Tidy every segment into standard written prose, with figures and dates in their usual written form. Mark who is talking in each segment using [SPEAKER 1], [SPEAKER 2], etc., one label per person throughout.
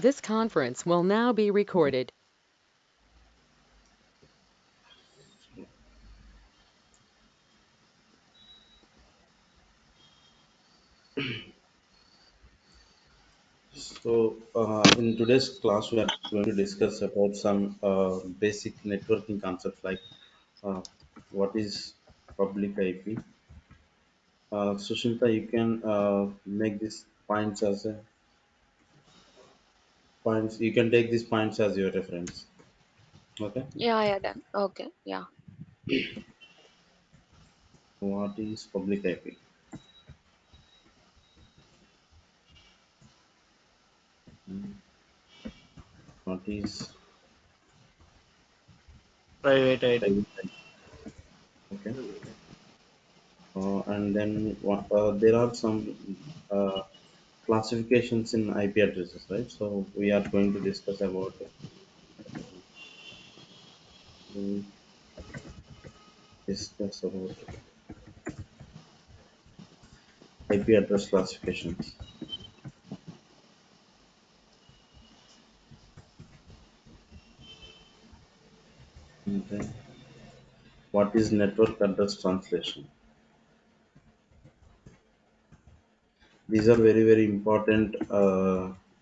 [SPEAKER 1] This conference will now be recorded.
[SPEAKER 2] In today's class, we are going to discuss about some basic networking concepts like uh, what is public IP. Sushilta, you can make these points as a points. You can take these points as your reference. Okay.
[SPEAKER 3] Yeah, yeah, done. Okay, yeah.
[SPEAKER 2] What is public IP? What is
[SPEAKER 4] Private ID.
[SPEAKER 2] private IP? Okay. And then there are some uh, classifications in IP addresses, right? So we are going to discuss about. Discuss about IP address classifications. And then what is network address translation? These are very very important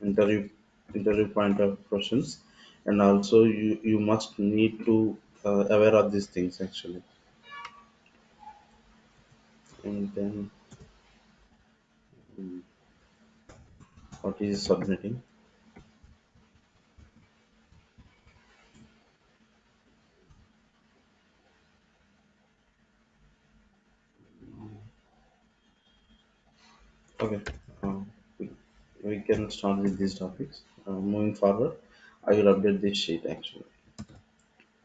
[SPEAKER 2] interview point of questions, and also you must need to aware of these things actually. And then what is subnetting? Okay, uh, we, we can start with these topics. Moving forward, I will update this sheet actually.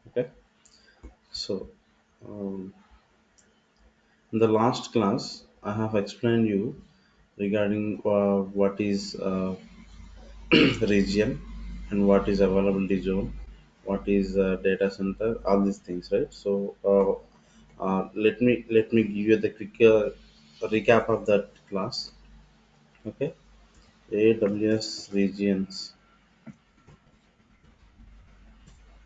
[SPEAKER 2] Okay, so. Um, In the last class, I have explained you regarding what is region and what is availability zone, what is data center, all these things, right? So let me give you the quick recap of that class. Okay, AWS regions.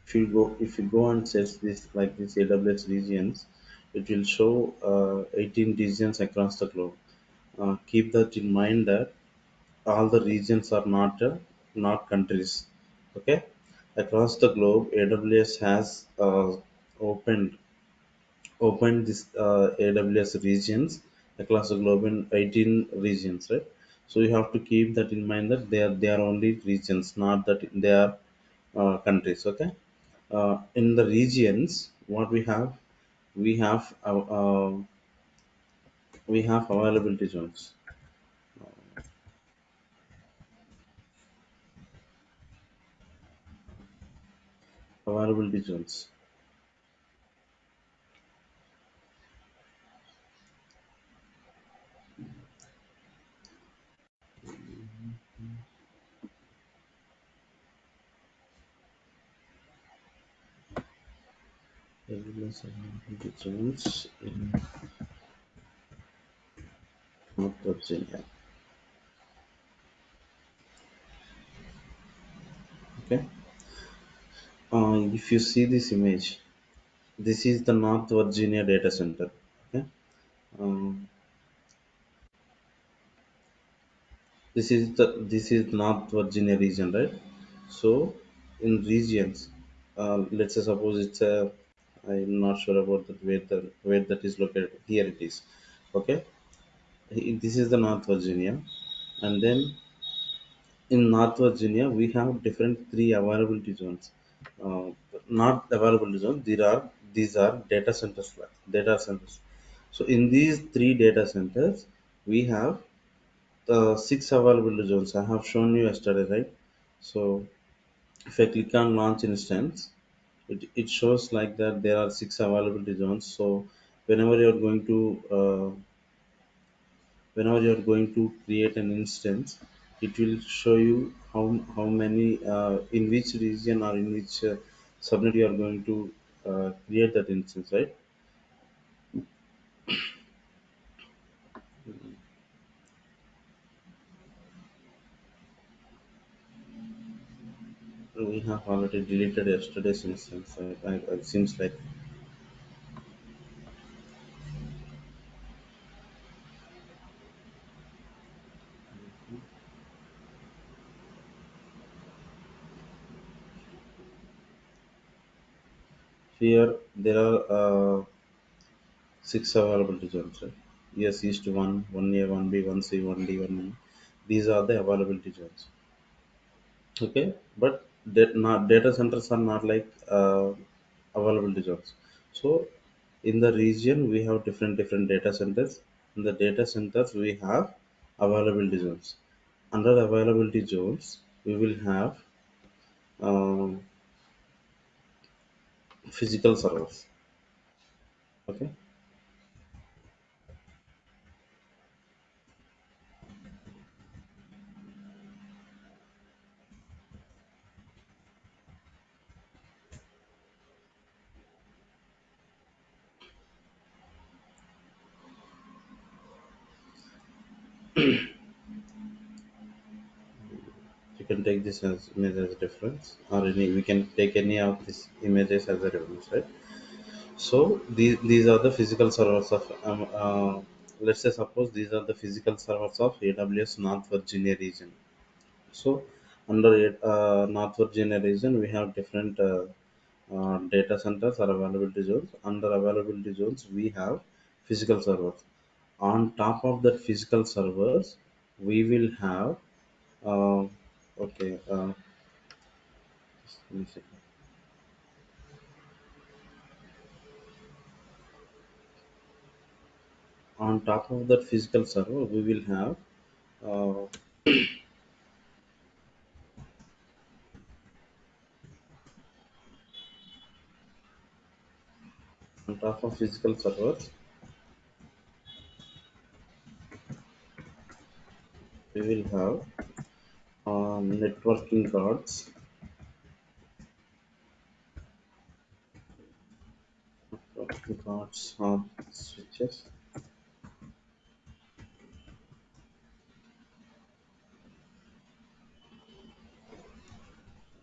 [SPEAKER 2] If you go and search this like this AWS regions, it will show 18 regions across the globe. Keep that in mind that all the regions are not countries. Okay, across the globe AWS has opened this AWS regions across the globe in 18 regions, right? So you have to keep that in mind that they are only regions, not that they are countries. Okay, in the regions what we have availability zones. Availability zones. AWS availability zones in North Virginia. Okay. If you see this image, this is the North Virginia data center. Okay. Um, this is North Virginia region, right? So in regions, let's say suppose it's a, I'm not sure about that where that is located. Here it is. Okay. This is the North Virginia, and then in North Virginia, we have different three availability zones. Uh, Not availability zones. These are data centers. Data centers. So in these three data centers, we have six availability zones. I have shown you yesterday, right? So if I click on launch instance, it shows like that there are six availability zones. So whenever you are going to whenever you are going to create an instance, it will show you how many in which region or in which subnet you are going to create that instance, right? We have already deleted yesterday's instance. It seems like here there are six availability zones, right? Yes, East 1, 1A, 1B, 1C, 1D, 1E. These are the availability zones. Okay, but data centers are not like availability zones. So in the region we have different data centers. In the data centers we have availability zones. Under availability zones we will have um, physical servers. Okay, you can take this as image as a reference, or we can take any of these images as a reference, right? So these are the physical servers of let's say suppose these are the physical servers of AWS North Virginia region. So under North Virginia region we have different data centers or availability zones. Under availability zones we have physical servers. On top of that physical servers we will have uh, okay let me see. On top of that physical server we will have uh, on top of physical servers we will have networking cards, networking cards or switches,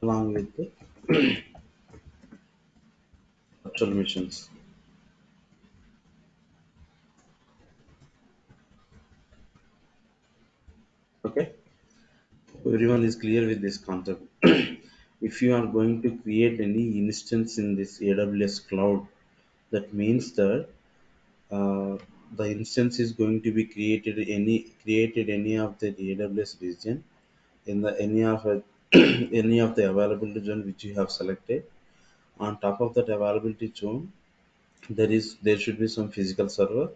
[SPEAKER 2] along with the virtual machines. Okay, everyone is clear with this concept. If you are going to create any instance in this AWS cloud, that means that uh, the instance is going to be created any of the AWS region in the any of any of the availability zone which you have selected. On top of that availability zone, there should be some physical server.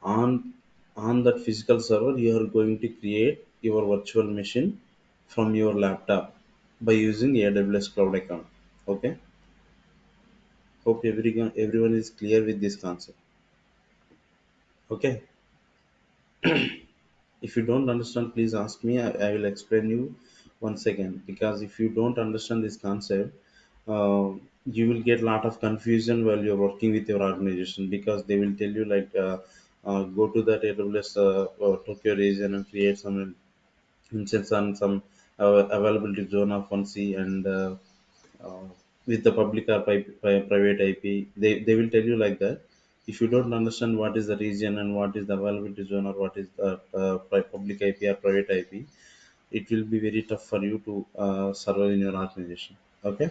[SPEAKER 2] On on that physical server you are going to create your virtual machine from your laptop by using AWS cloud account. Okay, hope everyone is clear with this concept. Okay, if you don't understand please ask me. I will explain you once again, because if you don't understand this concept, uh, you will get a lot of confusion while you're working with your organization, because they will tell you like go to that AWS Tokyo region and create some instance on some availability zone of 1C, and uh, with the public or private IP. They will tell you like that. If you don't understand what is the region and what is the availability zone or what is the public IP or private IP, it will be very tough for you to survive in your organization. Okay,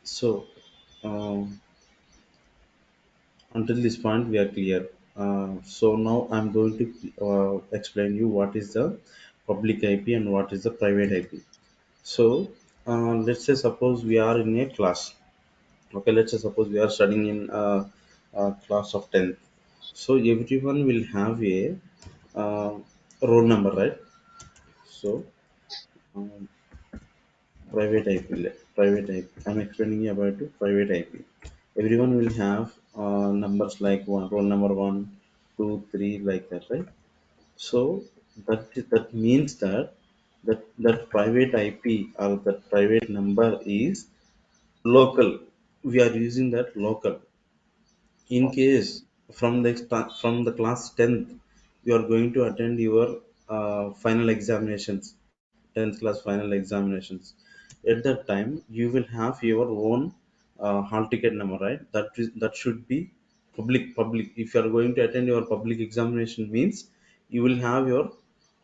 [SPEAKER 2] so um, until this point we are clear. So now I'm going to explain you what is the public IP and what is the private IP. So let's say suppose we are in a class. Okay, let's say suppose we are studying in a class of 10th. So everyone will have a uh, roll number, right? So um, private IP, private IP. I'm explaining about to private IP. Everyone will have numbers like roll number one, two, three, like that, right? So that means that private IP or that private number is local. We are using that local. In case from the class 10th, you are going to attend your final examinations. 10th class final examinations. At that time you will have your own hall ticket number, right? That should be public. If you are going to attend your public examination means you will have your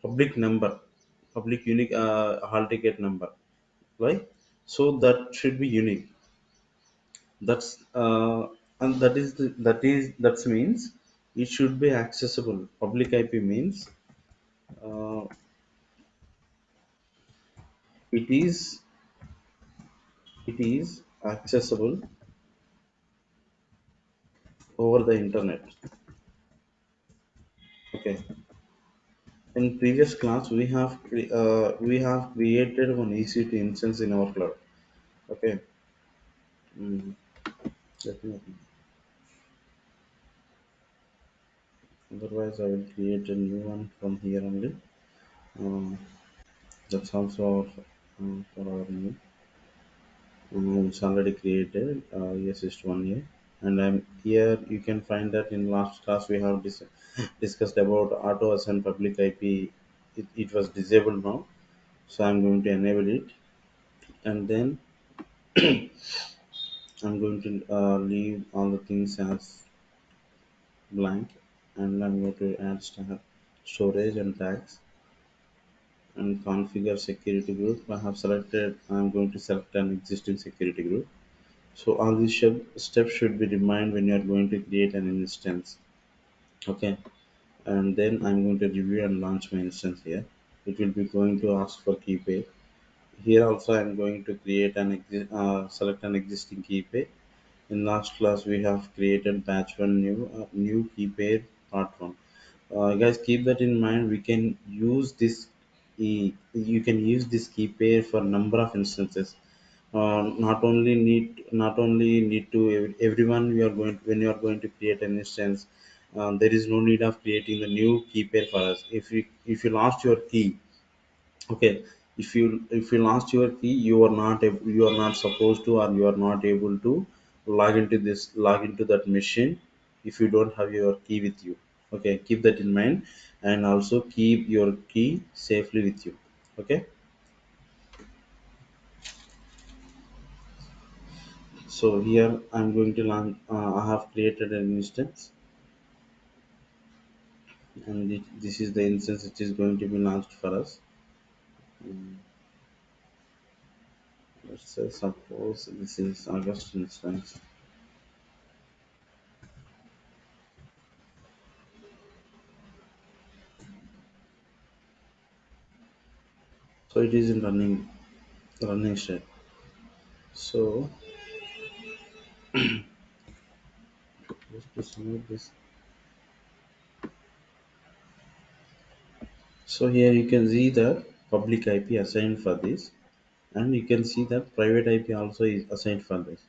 [SPEAKER 2] public number, public unique hall ticket number, right? So that should be unique. That's and that means it should be accessible. Public IP means uh, it is it is accessible over the internet. Okay. In previous class, we have created one EC2 instance in our cloud. Okay. Mm, let me open. Otherwise, I will create a new one from here only. Um, that's also for our new. It's already created. Yes, it's 1 year. And I'm here. You can find that in last class we have discussed about auto assign public IP. It was disabled now, so I'm going to enable it, and then I'm going to leave all the things as blank, and I'm going to add storage and tags and configure security group. I'm going to select an existing security group. So all these steps should be reminded when you are going to create an instance. Okay, and then I'm going to review and launch my instance here. It will be going to ask for key pair. Here also I'm going to create select an existing key pair. In last class, we have created batch one new key pair part one. Guys, keep that in mind. We can use you can use this key pair for number of instances. Not only need to everyone we are going when you are going to create an instance. There is no need of creating the new key pair for us. If you lost your key, okay, if you lost your key, you are not supposed to, or you are not able to log into that machine if you don't have your key with you. Okay, keep that in mind, and also keep your key safely with you. Okay, so here I'm going to launch. I have created an instance, and this is the instance which is going to be launched for us. Let's say suppose this is August instance. So it is in running state. So just to submit this. So here you can see the public IP assigned for this, and you can see that private IP also is assigned for this.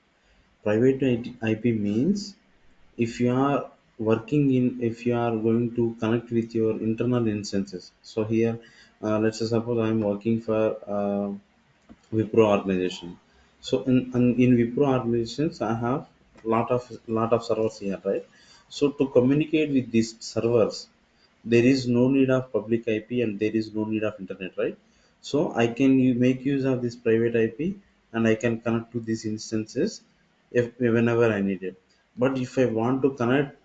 [SPEAKER 2] Private IP means if you are if you are going to connect with your internal instances. So here, let's say suppose I am working for Wipro organization. So in Wipro organizations, I have lot of servers here, right? So to communicate with these servers, there is no need of public IP and there is no need of internet, right? So I can make use of this private IP, and I can connect to these instances if whenever I need it. But if I want to connect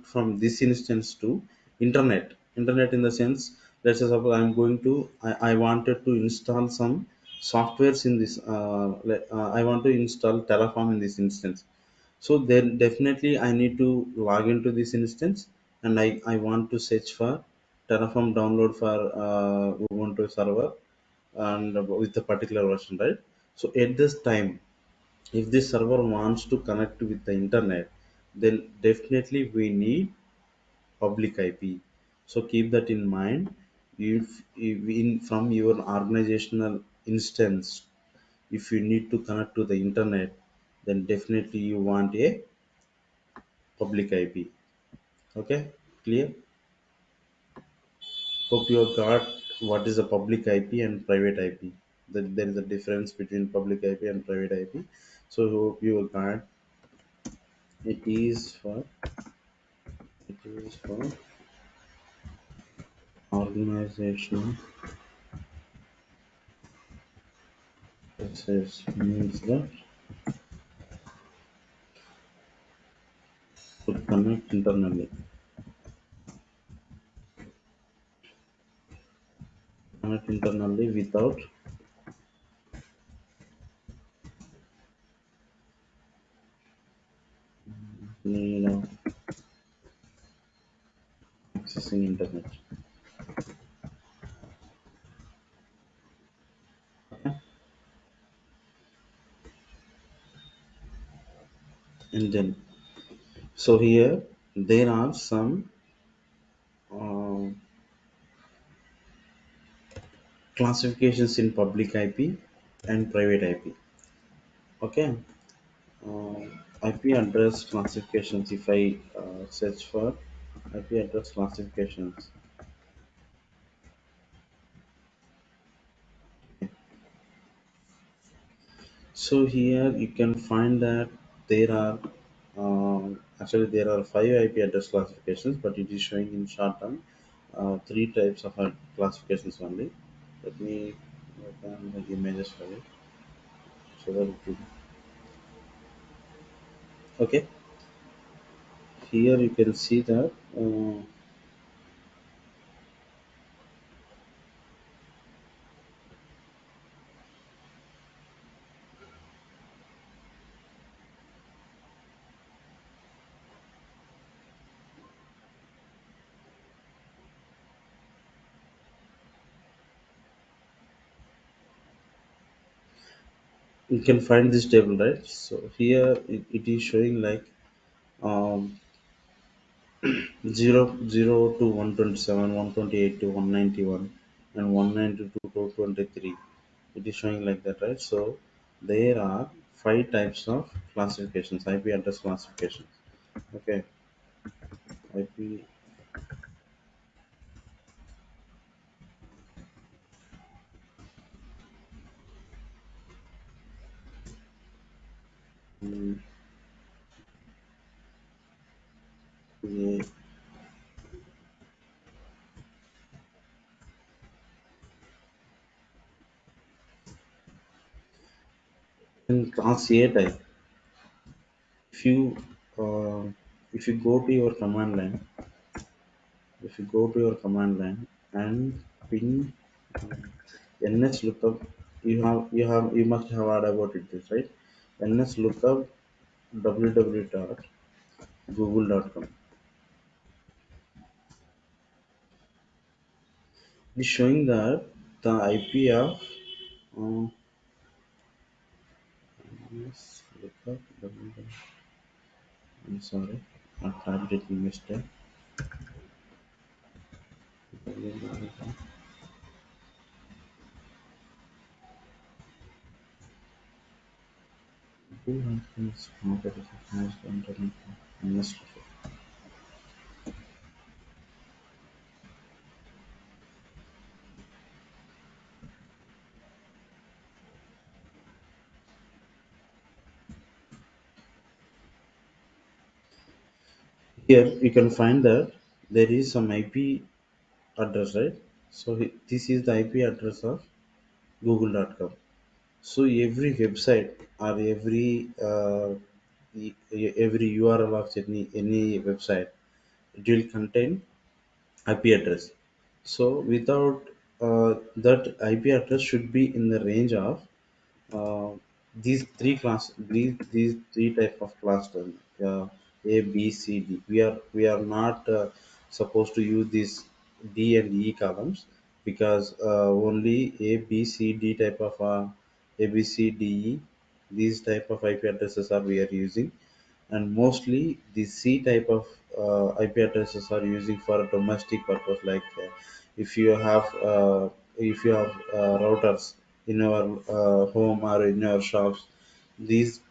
[SPEAKER 2] from this instance to internet in the sense, let's say suppose I wanted to install some softwares in this. I want to install Terraform in this instance. So then definitely I need to log into this instance, and I want to search for Terraform download for Ubuntu server and with the particular version, right? So at this time, if this server wants to connect with the internet, then definitely we need public IP. So keep that in mind. If from your organizational instance, if you need to connect to the internet, then definitely you want a public IP. Okay, clear? Hope you have got what is a public IP and private IP. That there is a difference between public IP and private IP. So hope you have got it is for Organizational access means that to connect internally without need of accessing internet. Okay? And then, so here there are some uh, classifications in public IP and private IP. Okay, IP address classifications. If I search for IP address classifications, so here you can find that there are actually there are five IP address classifications, but it is showing in short term three types of classifications only. Let me open the images for it so that it will, okay. Here you can see that you can find this table, right? So here it is showing like um, 0 to 127, 128 to 191, and 192 to 223. It is showing like that, right? So there are five types of classifications, IP address classifications. Okay, IP. mm, yeah, in class A type, if you uh, if you go to your command line, if you go to your command line and pin ns lookup, you must have heard about it, this, right? ns lookup www.google.com is showing that the IP of ns lookup www. I'm sorry, I typed it in mistake. www. Who has marketed has the internet ns lookup? Here you can find that there is some IP address, right? So this is the IP address of google.com. So every website or every URL of any website, it will contain IP address. So without that IP address should be in the range of uh, these three type of clusters, A, B, C, D. We are not supposed to use these D and E columns, because only A, B, C, D type of A, B, C, D, E, these type of IP addresses are we are using. And mostly the C type of IP addresses are using for domestic purpose, like if you have routers in your home or in your shops, these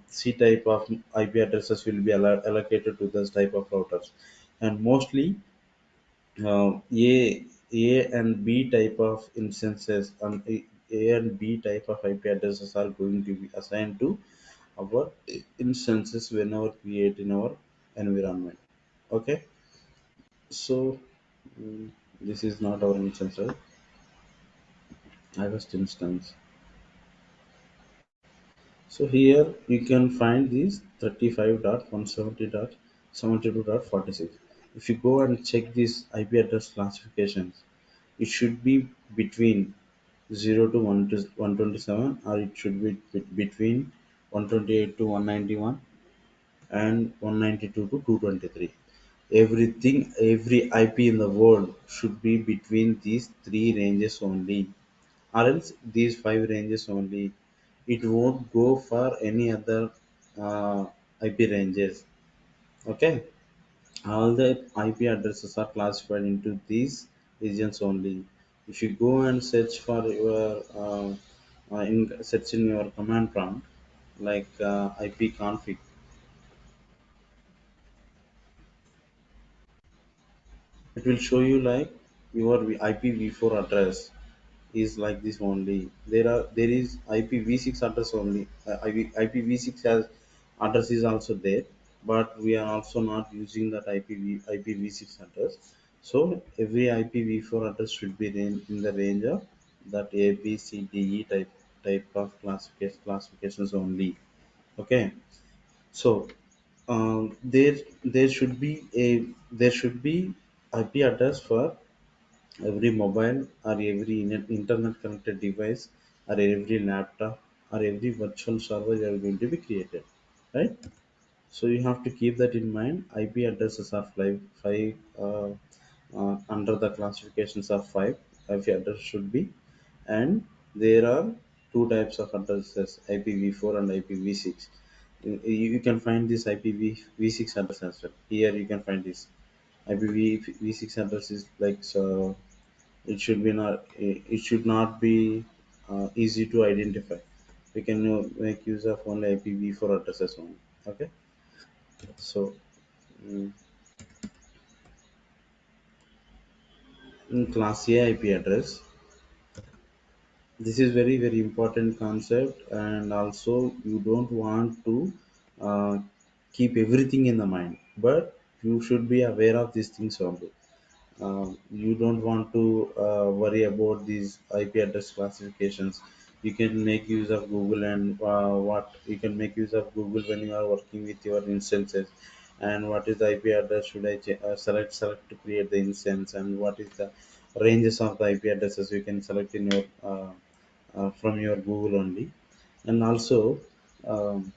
[SPEAKER 2] C type of IP addresses will be allocated to this type of routers. And mostly A and B type of instances, A and B type of IP addresses are going to be assigned to our instances whenever create in our environment. Okay, so This is not our instance, right? First instance. So here you can find these 35.170.72.46. If you go and check these IP address classifications, it should be between 0 to 1 to 127, or it should be between 128 to 191 and 192 to 223. Everything, every IP in the world should be between these three ranges only, or else these five ranges only. It won't go for any other IP ranges. Okay, all the IP addresses are classified into these regions only. If you go and search for your search in your command prompt like IP config, it will show you like your IPv4 address is like this only. There is IPv6 address only. IPv6 has address is also there, but we are also not using that IPv6 address. So every IPv4 address should be in the range of that A B C D E type of classifications only. Okay, so there should be IP address for every mobile or every internet connected device or every laptop or every virtual server you are going to be created, right? So you have to keep that in mind. IP addresses are five under the classifications of five. IP address should be, and there are two types of addresses: IPv4 and IPv6. You can find this IPv6 address as well. Here you can find this IPv6 address is like so. It should not be easy to identify. We can make use of only IPv4 addresses only. Okay, so mm, in class A IP address, this is very important concept, and also you don't want to uh, keep everything in the mind, but you should be aware of these things only. You don't want to worry about these IP address classifications. You can make use of Google, and what you can make use of Google when you are working with your instances. And what is the IP address should I select to create the instance, and what is the ranges of the IP addresses you can select in your from your Google only. And also, um,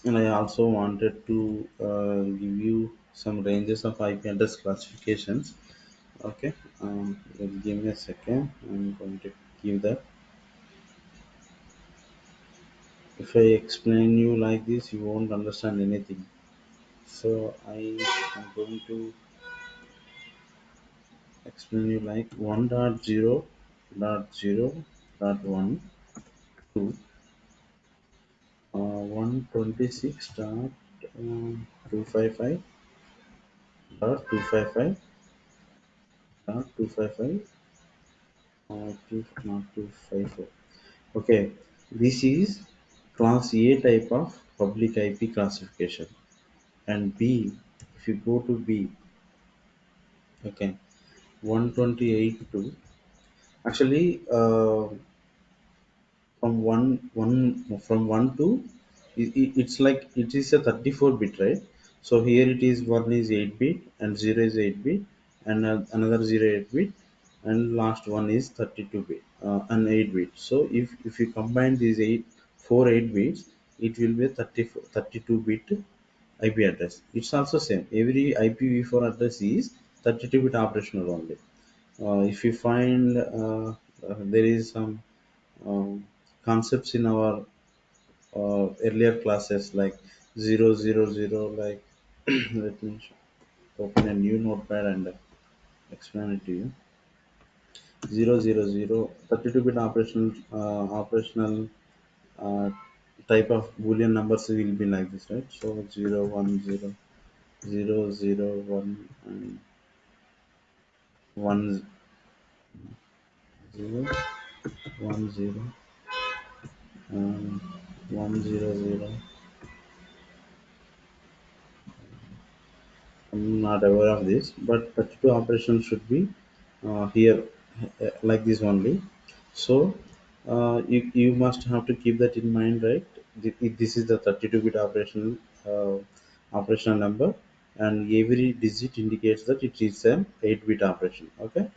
[SPEAKER 2] and I also wanted to give you some ranges of IP address classifications. Okay, give me a second. I'm going to give that. If I explain you like this, you won't understand anything. So I am going to explain you like 1.0.0.1 to 126.255.255 not 254. Okay, this is class A type of public IP classification. And B, if you go to B, okay, 128 to actually from one to it's like it is a 34-bit, right? So here it is, one is 8-bit and zero is 8-bit, and another 0 8-bit, and last one is 32-bit and 8-bit. So if you combine these 8 bits, it will be a 32-bit IP address. It's also same. Every IPv4 address is 32-bit operational only. If you find there is some concepts in our earlier classes like 000, like let me open a new notepad and explain it to you. 000 32-bit operational uh, type of boolean numbers will be like this, right? So 0 1 0 0 0 1 and 1 0 1 0 and 1 0 0 I'm not aware of this, but 32 operations should be here like this only. So you must have to keep that in mind, right? This is the 32-bit uh, operational number, and every digit indicates that it is an 8-bit operation. Okay,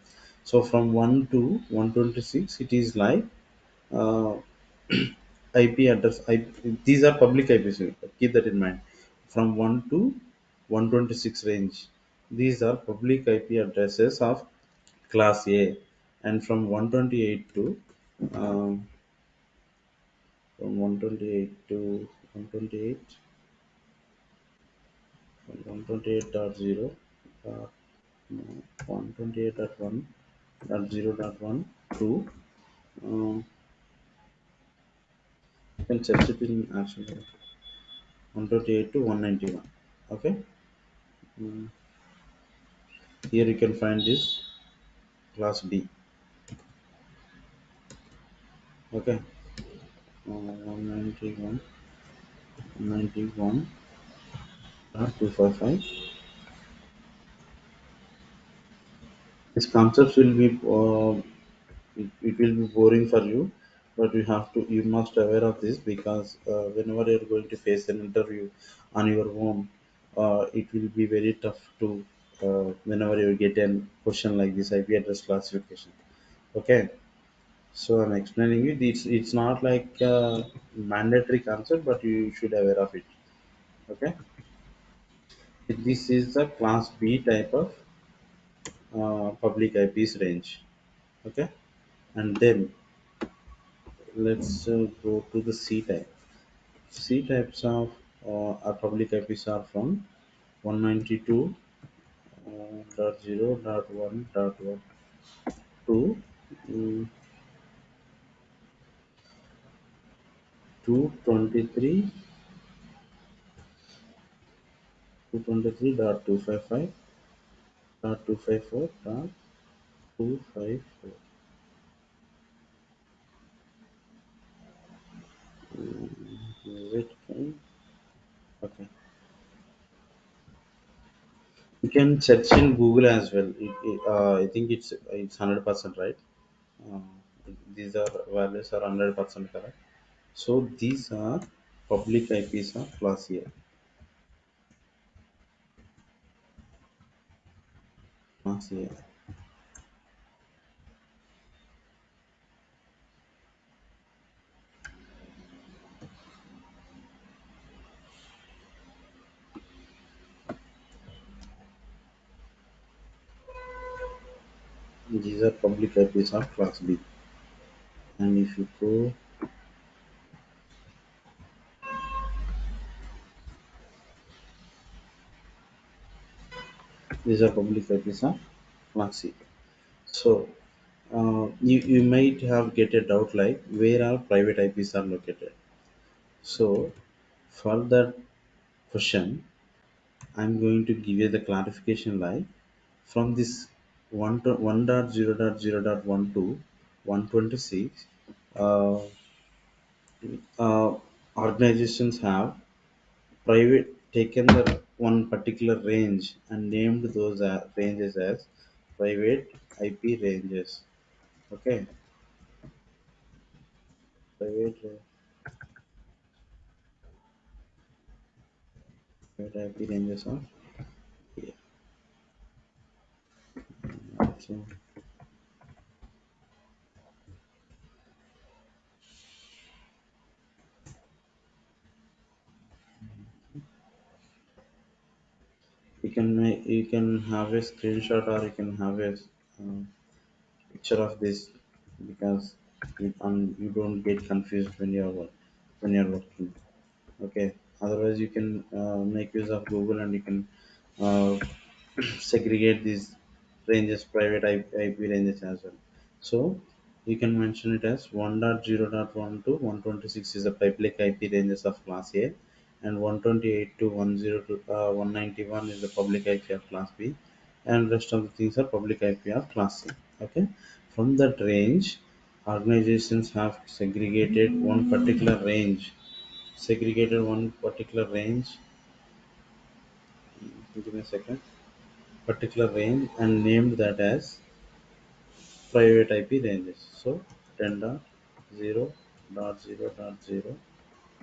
[SPEAKER 2] so from 1 to 126, it is like uh, IP address. These are public IPs. Keep that in mind. From 1 to 126 range. These are public IP addresses of Class A, and from 128 to um, from 128 to 128 from 128.0 uh, 128.1.0.1 to you can search it in actually 128 to 191. Okay. Mm, here you can find this class D. Okay. 191, 255. These concepts will be it will be boring for you, but you must aware of this because whenever you're going to face an interview on your own, it will be very tough to whenever you get a question like this IP address classification. Okay. So I'm explaining it. It's not like a mandatory concept, but you should aware of it. Okay. This is the class B type of public IPs range. Okay. And then let's go to the C type. C types of our public IPs are from 192 dot 0 dot 1 dot 1 to mm, 223 223 dot 255 dot 254 dot 254. Is it okay? Okay. You can search in Google as well. I think it's 100% right. Uh, these are values are 100% correct. So these are public IPs of class A. Class A. These are public IPs of class B. And if you go, these are public IPs of class C. So you might have get a doubt like where are private IPs are located. So for that question, I'm going to give you the clarification like from this 1.0.0.1 to 126, uh, organizations have private taken the one particular range and named those ranges as private IP ranges. Okay, private, private IP ranges are here. So you can have a screenshot or you can have a picture of this because you don't get confused when you're working. Okay, otherwise you can make use of Google and you can uh, segregate these ranges private IP ranges as well. So you can mention it as 1.0.1 to 126 is the public IP ranges of class A, and 128 to 10 to 191 is the public IP of class B, and rest of the things are public IP of class C. Okay, from that range organizations have segregated one particular range give me a second, particular range and named that as private IP ranges. So 10.0.0.0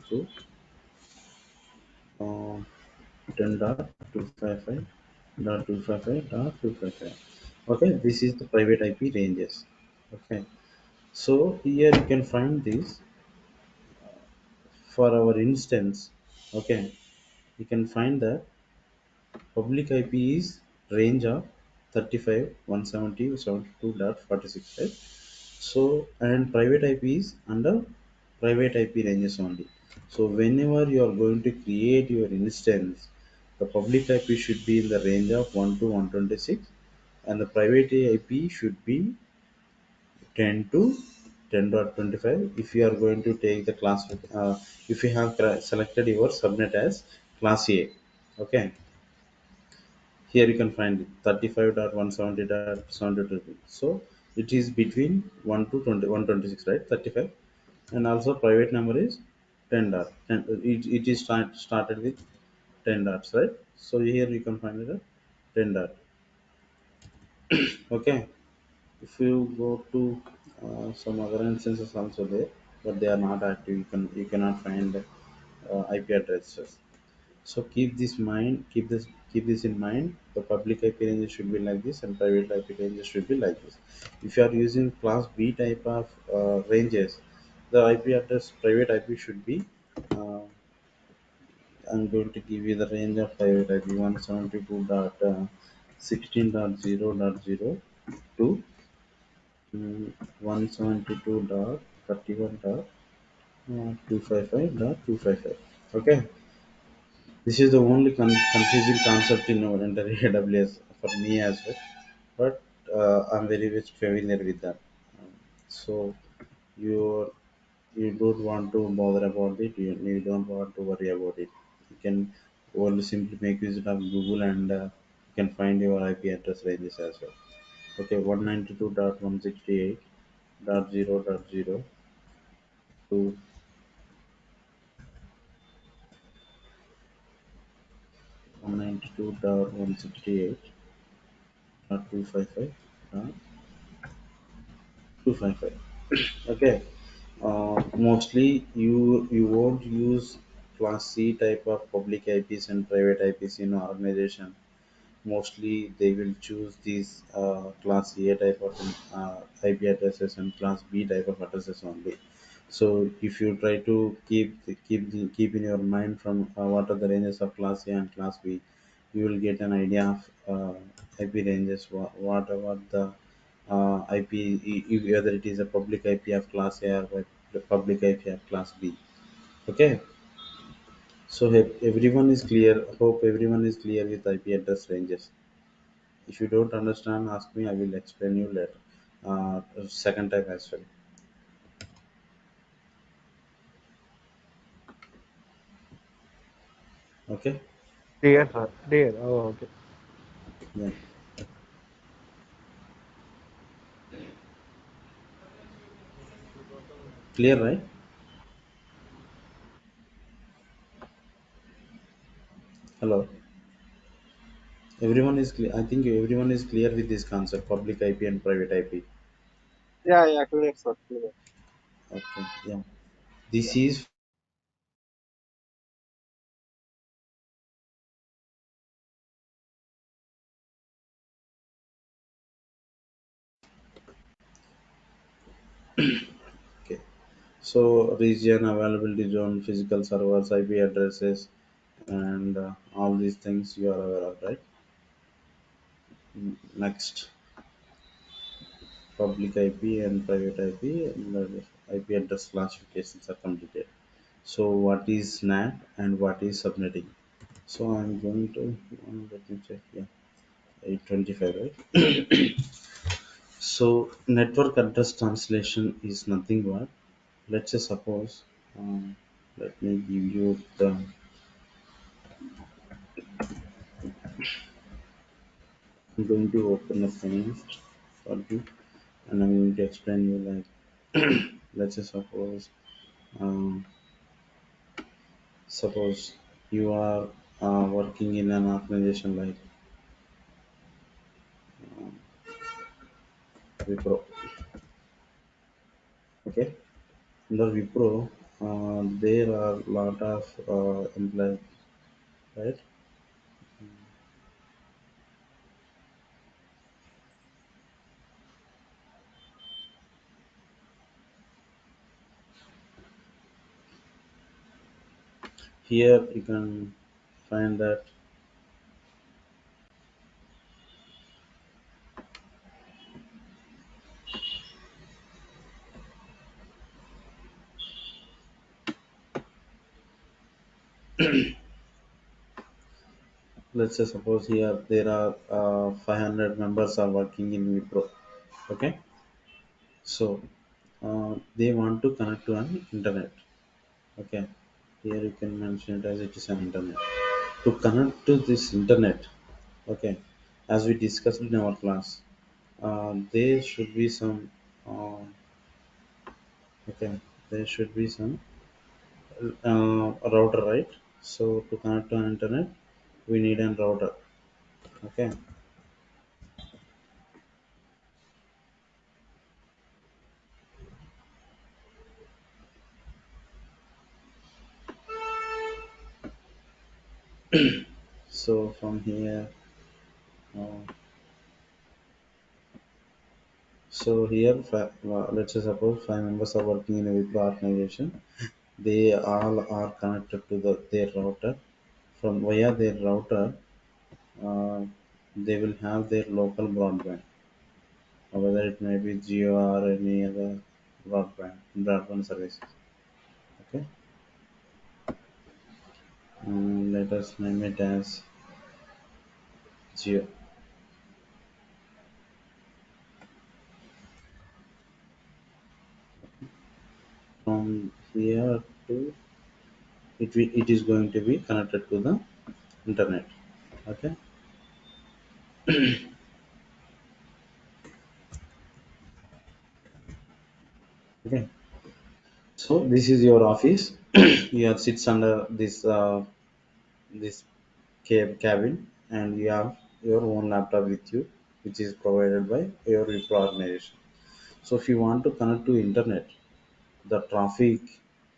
[SPEAKER 2] to 10.255.255.255. Okay, this is the private IP ranges. Okay, so here you can find this for our instance. Okay, you can find that public IP is range of 35, 170, 72.46, right? So, and private IP is under private IP ranges only. So, whenever you are going to create your instance, the public IP should be in the range of 1 to 126, and the private IP should be 10 to 10.25. If you are going to take the class, if you have selected your subnet as class A, okay, here you can find it 35.170.72. So it is between 1 to 20, 126, right? 35. And also private number is 10 dot. 10, it is started with 10 dots, right? So here you can find it at 10 dot. Okay. If you go to some other instances also there, but they are not active, you cannot find IP addresses. So keep this in mind. The public IP ranges should be like this, and private IP ranges should be like this. If you are using class B type of ranges, the IP address private IP should be. Uh, I'm going to give you the range of private IP 172.16.0.0 to 172.31.255.255. Okay. This is the only confusing concept in our entire AWS for me as well, but I'm very much familiar with that. So you you don't want to bother about it. You don't want to worry about it. You can only simply make use of Google and you can find your IP address ranges as well. Okay, 192.168.0.0 to 192.168.255.255. Okay. Mostly you won't use class C type of public IPs and private IPs in your organization. Mostly they will choose these class A type of IP addresses and class B type of addresses only. So if you try to keep in your mind from what are the ranges of class A and class B, you will get an idea of IP ranges. What the whether it is a public IP of class A or a public IP of class B. Okay, so everyone is clear. Hope everyone is clear with IP address ranges. If you don't understand, ask me. I will explain you later. Second time as well. Okay.
[SPEAKER 4] Clear, sir. Clear. Oh, okay.
[SPEAKER 2] Yeah. Clear, right? Hello. Everyone is clear. I think everyone is clear with this concept: public IP and private IP.
[SPEAKER 4] Yeah, yeah, clear, sir. Clear.
[SPEAKER 2] Okay. Yeah. This
[SPEAKER 4] Yeah.
[SPEAKER 2] is okay. So region, availability zone, physical servers, IP addresses, and all these things you are aware of, right? Next, public IP and private IP and IP address classifications are completed. So what is NAT and what is subnetting? So I'm going to let me check. Yeah, 825, right? So network address translation is nothing but, let's say suppose, um, let me give you the, I'm going to open a pane for you and I'm going to explain you like, let's say suppose, um, suppose you are working in an organization like Wipro. Okay, under Wipro, there are lot of employees, right? Here you can find that, let's say suppose here there are 500 members are working in Wipro. Okay, so they want to connect to an internet. Okay, here you can mention it as it is an internet. To connect to this internet, okay, as we discussed in our class, there should be some, uh, okay, there should be some router, right? So to connect to an internet, we need an router. Okay, so from here, uh, so here, let's say suppose 5 members are working in a Wipro organization. They all are connected to their router. From via their router, uh, they will have their local broadband, or whether it may be Geo or any other broadband services. Okay, let us name it as Geo. From here to it is going to be connected to the internet. Okay, okay. So this is your office. You have sits under this cabin, and you have your own laptop with you, which is provided by your Wipro organization. So if you want to connect to internet, the traffic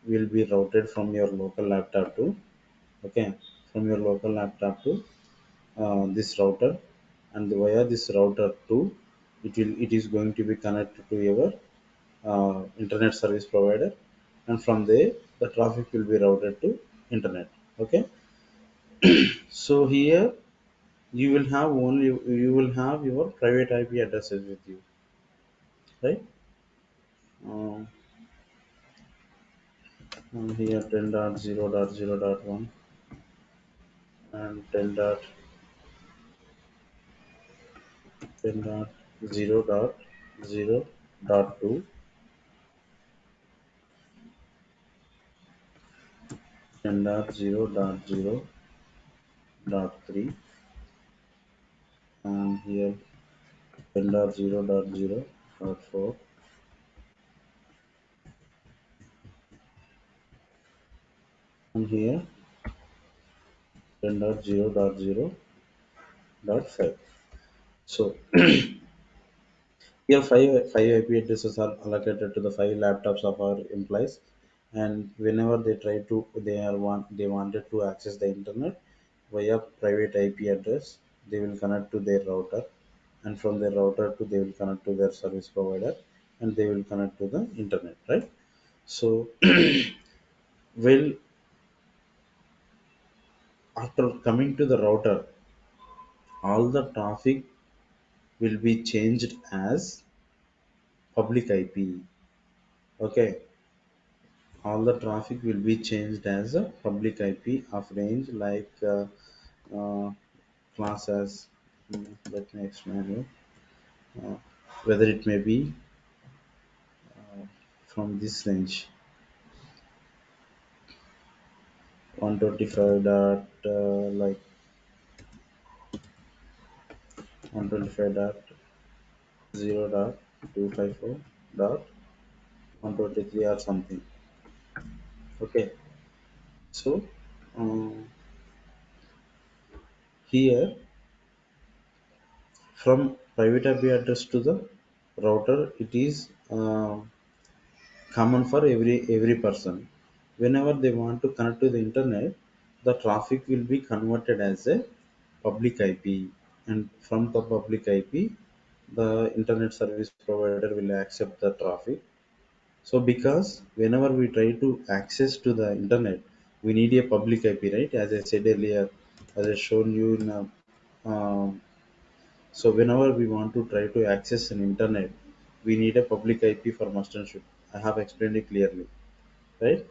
[SPEAKER 2] will be routed from your local laptop to, okay, from your local laptop to this router, and via this router to it is going to be connected to your internet service provider, and from there the traffic will be routed to internet. Okay, so here you will have your private IP addresses with you, right? Um, and here 10.0.0.1 and 10.0.0.2, 10.0.0.3, and here 10.0.0.4, and here 10.0.0.5. So here five IP addresses are allocated to the five laptops of our employees, and whenever they wanted to access the internet via private IP address, they will connect to their router, and from their router to they will connect to their service provider, and they will connect to the internet, right? So well, after coming to the router, all the traffic will be changed as public IP. Okay, all the traffic will be changed as a public IP of range like uh, classes. Let me explain you. Uh, whether it may be from this range 125 dot like 125 dot 0 dot 254 dot 123 or something. Okay, so um, Here, from private IP address to the router, it is common for every person. Whenever they want to connect to the internet, the traffic will be converted as a public IP, and from the public IP, the internet service provider will accept the traffic. So because whenever we try to access to the internet, we need a public IP, right? As I said earlier, as I shown you in a, um, so whenever we want to try to access an internet, we need a public IP for must and should. I have explained it clearly, right?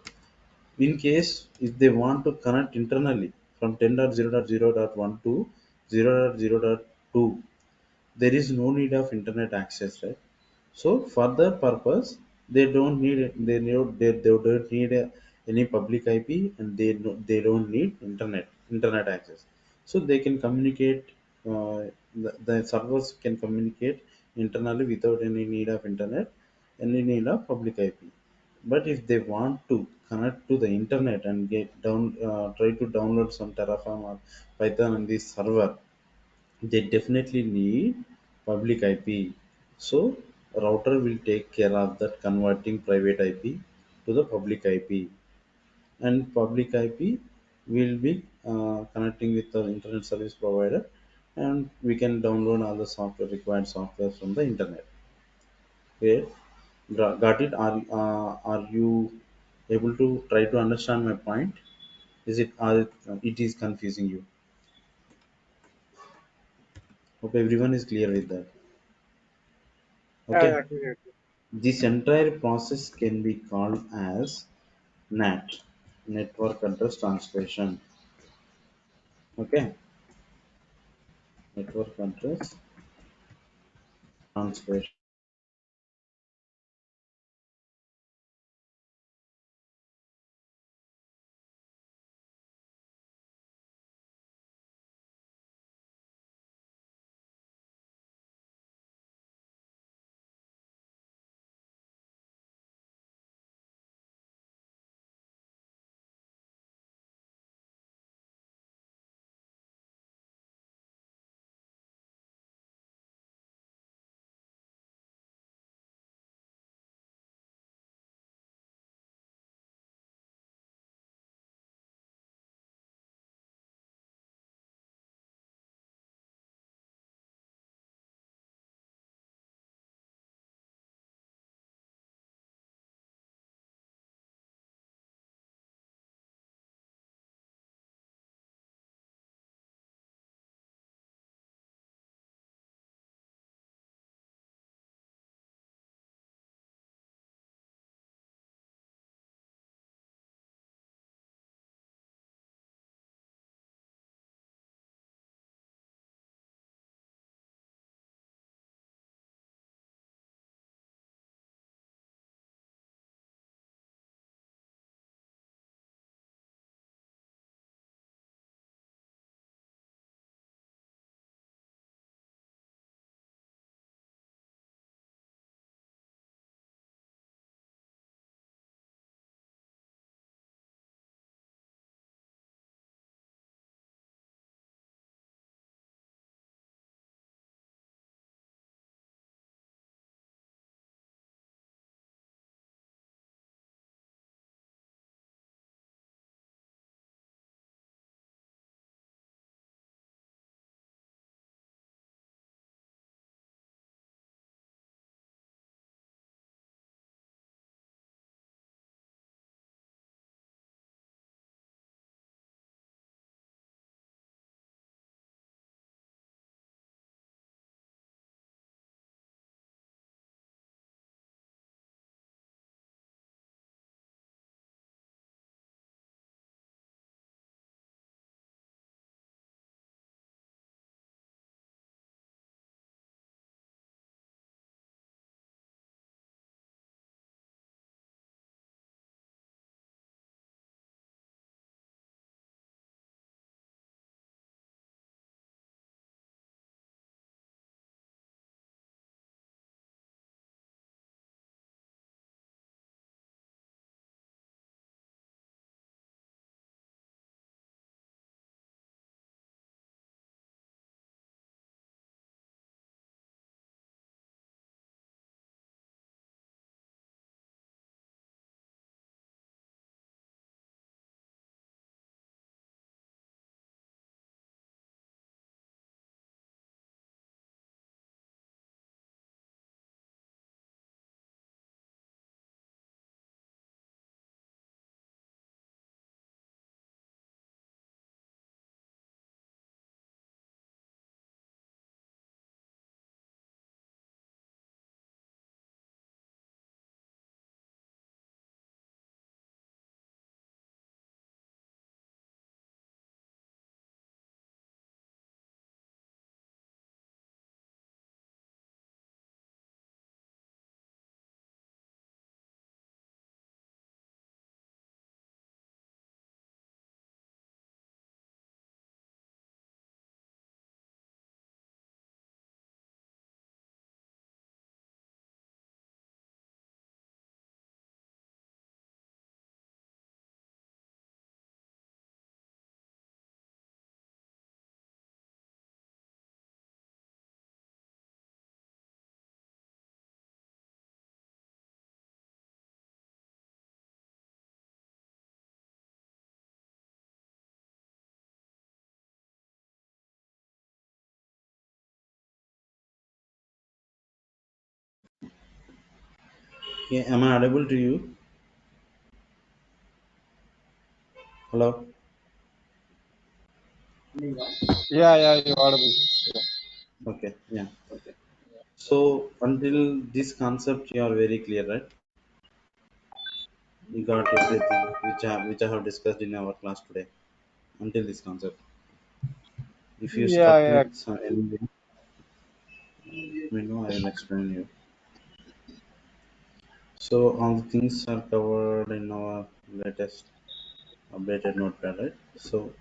[SPEAKER 2] In case if they want to connect internally from 10.0.0.1 to 0.0.2, there is no need of internet access, right? So for that purpose, they don't need any public IP, and they don't need internet access. So they can communicate. The servers can communicate internally without any need of internet, any need of public IP. But if they want to connect to the internet and try to download some Terraform or Python on this server, they definitely need public IP. So router will take care of that converting private IP to the public IP, and public IP will be connecting with the internet service provider, and we can download all the software required software from the internet. Okay, got it? Are you able to try to understand my point? Is it it is confusing you? Hope everyone is clear with that.
[SPEAKER 4] Yeah,
[SPEAKER 2] Okay.
[SPEAKER 4] yeah, clear.
[SPEAKER 2] This entire process can be called as NAT, network address translation. Okay, network address translation. Yeah, am I audible to you? Hello?
[SPEAKER 4] Yeah, yeah, you're audible.
[SPEAKER 2] Okay, yeah. So until this concept, you are very clear, right? You got everything which I have discussed in our class today. Until this concept, if you
[SPEAKER 4] Yeah,
[SPEAKER 2] stuck
[SPEAKER 4] yeah,
[SPEAKER 2] with anything, let me know. I will explain you. So all the things are covered in our latest updated notepad, right? So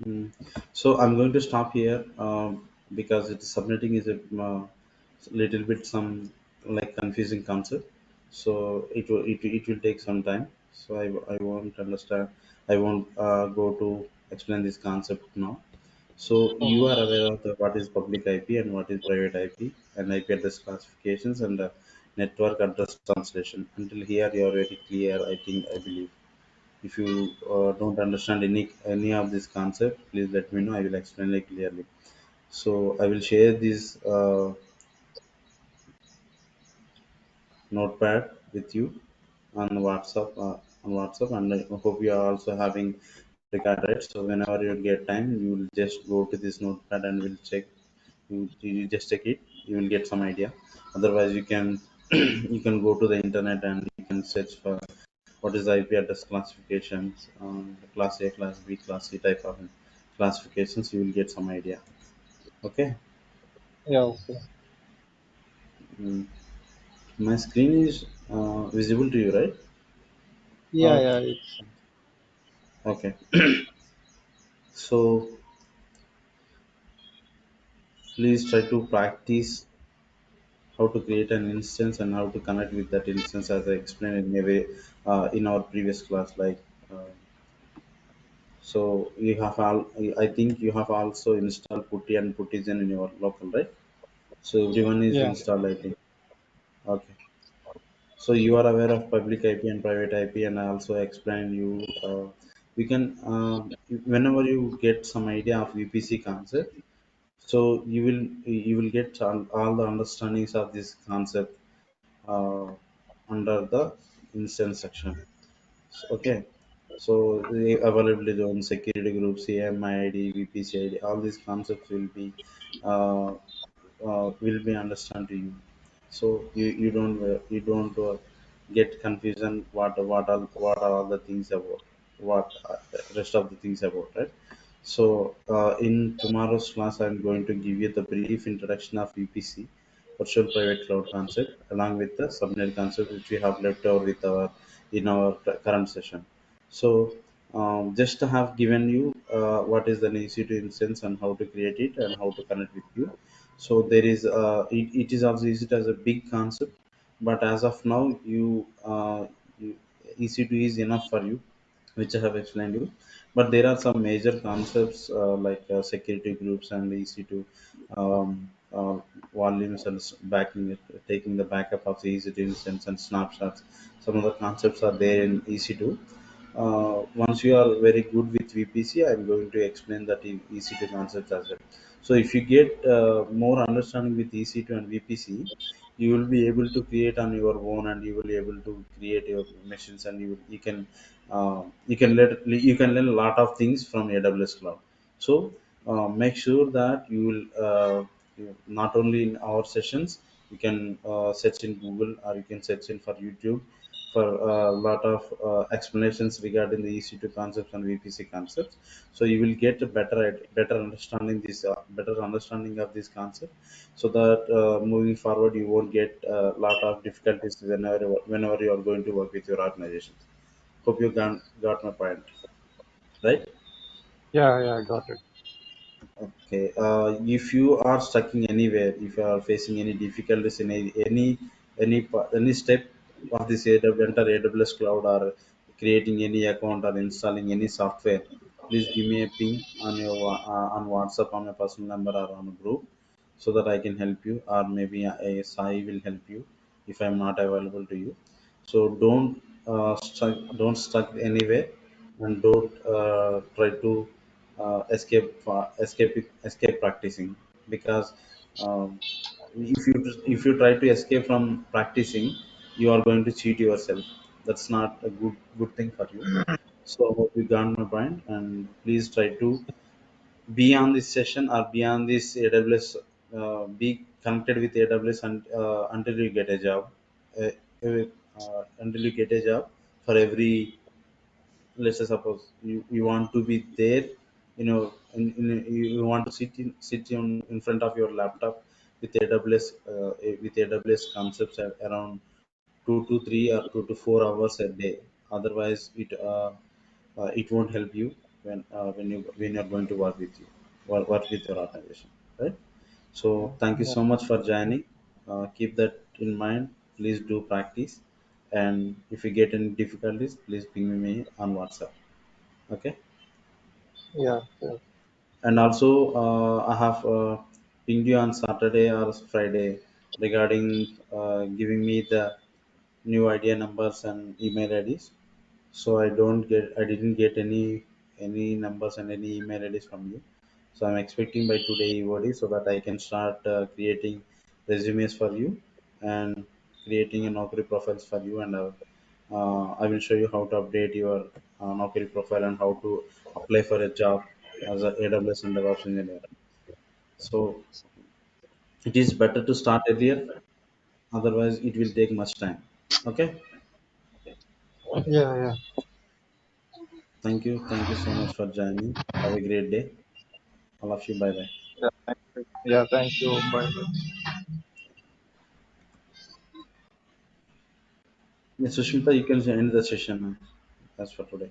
[SPEAKER 2] Mm. So I'm going to stop here because it's submitting is a little bit some like confusing concept. So it will take some time. So I won't understand. I won't go to explain this concept now. So you are aware of what is public IP and what is private IP and IP address classifications and network address translation. Until here, you are very clear. I think I believe. If you don't understand any of this concept, please let me know. I will explain it clearly. So I will share this notepad with you on WhatsApp and I hope you are also having record, right? So whenever you get time, you will just go to this notepad and will check. You just check it. You will get some idea. Otherwise, you can you can go to the internet and you can search for what is IP address classifications, class A, class B, class C type of classifications. You will get some idea. Okay.
[SPEAKER 4] yeah, okay.
[SPEAKER 2] Mm. My screen is visible to you, right?
[SPEAKER 4] Yeah,
[SPEAKER 2] Uh,
[SPEAKER 4] yeah, it's
[SPEAKER 2] okay. So please try to practice how to create an instance and how to connect with that instance as I explained in a way in our previous class. Like, so you have all. I think you have also installed Putty and Puttigen in your local, right? So everyone is
[SPEAKER 4] yeah,
[SPEAKER 2] installed, I think. Okay. So you are aware of public IP and private IP, and I also explained you. We can whenever you get some idea of VPC concept, so you will get all the understandings of this concept uh, under the instance section. Okay. So the availability zone, security groups, CMID, VPCID, all these concepts uh, will be understand to you. So you don't get confusion what are all the things about what rest of the things about, right? So in tomorrow's class, I'm going to give you the brief introduction of VPC, virtual private cloud concept, along with the subnet concept which we have left over with our in our current session. So just to have given you what is an EC2 instance and how to create it and how to connect with you. So there is it is also used as a big concept, but as of now you EC2 is enough for you, which I have explained you. But there are some major concepts like security groups and EC2 volumes and backing it, taking the backup of the EC2 instance and snapshots. Some of the concepts are there in EC2. Once you are very good with VPC, I'm going to explain that in EC2 concepts as well. So if you get more understanding with EC2 and VPC, you will be able to create on your own and you will be able to create your machines and you can learn a lot of things from AWS cloud. So make sure that you will not only in our sessions, you can search in Google or you can search in for YouTube for a lot of explanations regarding the EC2 concepts and VPC concepts. So you will get a better understanding of this concept, so that moving forward you won't get a lot of difficulties whenever you are going to work with your organization. Hope you got my point, right?
[SPEAKER 4] yeah, yeah, I got it.
[SPEAKER 2] Okay. If you are stuck in anywhere, if you are facing any difficulties in any step of this enter AWS cloud or creating any account or installing any software, please give me a ping on your on WhatsApp on my personal number or on a group, so that I can help you, or maybe a Sai will help you if I'm not available to you. So don't stuck anywhere, and don't try to escape practicing, because um, If you try to escape from practicing, you are going to cheat yourself. That's not a good thing for you. So I hope you got my point, and please try to be on this session or be on this AWS, be connected with AWS until you get a job. Uh, until you get a job for every, let's say suppose you want to be there, you want to sit in front of your laptop with AWS concepts at around 2 to 3 or 2 to 4 hours a day. Otherwise it won't help you when you're going to work with your organization, right? So thank you
[SPEAKER 4] Yeah,
[SPEAKER 2] so much for joining. Keep that in mind. Please do practice, and if you get any difficulties, please ping me on WhatsApp. Okay.
[SPEAKER 4] yeah, yeah,
[SPEAKER 2] And also I have pinged you on Saturday or Friday regarding giving me the new idea numbers and email IDs. So I didn't get any numbers and any email IDs from you. So I'm expecting by today EOD so that I can start creating resumes for you and creating a Naukri profiles for you, and I will show you how to update your Naukri profile and how to apply for a job as a AWS and DevOps engineer. So it is better to start earlier, otherwise it will take much time. Okay.
[SPEAKER 4] yeah, yeah.
[SPEAKER 2] Thank you so much for joining. Have a great day. I love you. Bye bye.
[SPEAKER 4] Yeah, thank you. Yeah, thank you. Bye.
[SPEAKER 2] Yeah, Sushmita, you can end the session. That's for today.